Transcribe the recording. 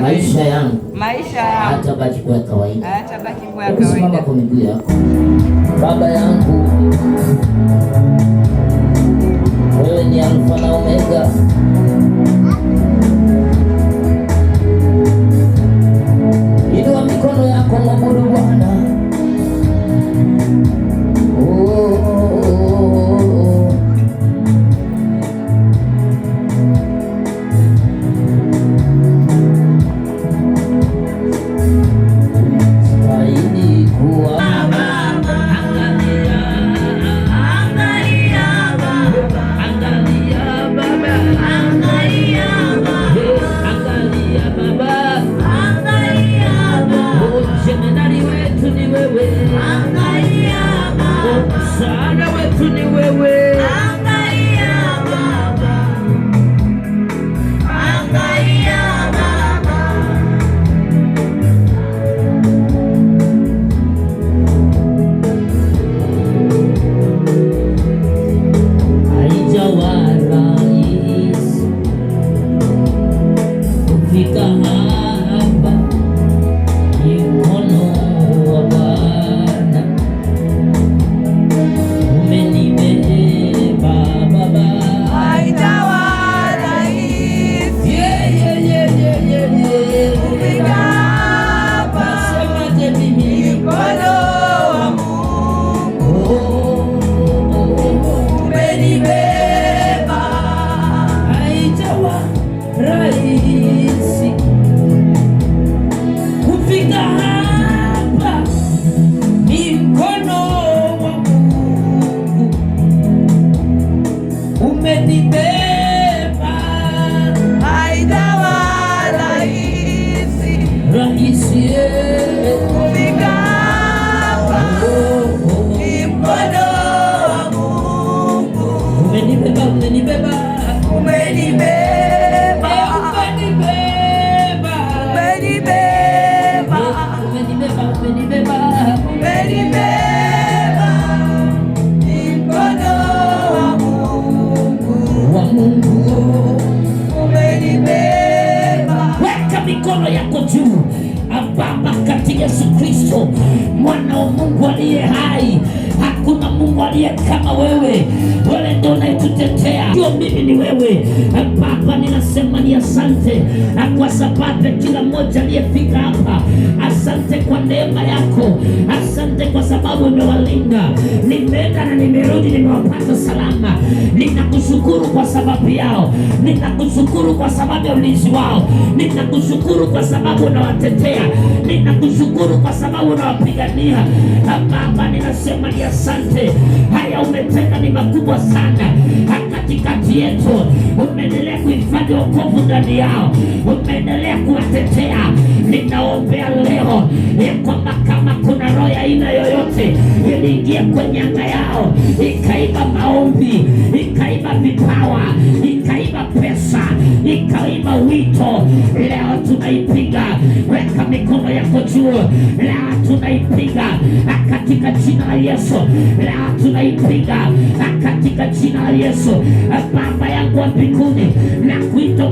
maisha yangu hatabaki kuwa kawaida. Simama kwa miguu yako. Baba yangu, wewe ni Alfa na Omega. Inua mikono yako, mwabudu Bwana. Msaada wetu ni wewe. Angalia Baba, angalia Baba. Haijawa rahisi kufika hapa, mkono wa Bwana umenibeba Baba. Haijawa rahisi kufika hapa, Nasemaje mimi? mkono wa Mungu umenibeba. Haijawa rahisi kufika hapa, ni mkono wa Mungu umenibeba. Haijawa rahisi kufika hapa, ni mkono wa Mungu Umenibeba, umenibeba. umenibeba, Umenibeba, umenibeba. umenibeba, ni mkono Wa Mungu. umenibeba. Weka mikono yako juu. Baba, katika Yesu Kristo, mwana wa Mungu aliye hai, hakuna Mungu aliye kama wewe. Wewe ndio unayetutetea, ndio mimi ni wewe. Baba, ninasema ni asante kwa sababu kila mmoja aliyefika hapa. Asante kwa neema yako, asante kwa sababu umewalinda. Nimeenda na nimerudi, nimewapata salama. Ninakushukuru kwa sababu yao, ninakushukuru kwa sababu ya ulinzi wao, ninakushukuru kwa sababu unawatetea, ninakushukuru kwa sababu unawapigania. Baba, ninasema ni asante. Haya umetenda ni makubwa sana katikati yetu. Umeendelea kuhifadhi wokovu ndani yao, umeendelea kuwatetea. Ninaombea leo ya kwamba kama kuna roho ya aina yoyote iliingia kwenye anga yao, ikaiba maombi, ikaiba vipawa, ikaiba pesa, ikaiba wito, leo tunaipiga. Weka mikono yako juu. Leo tunaipiga katika jina la Yesu. Leo tunaipiga katika jina la Yesu. Baba yangu wa mbinguni, na kuita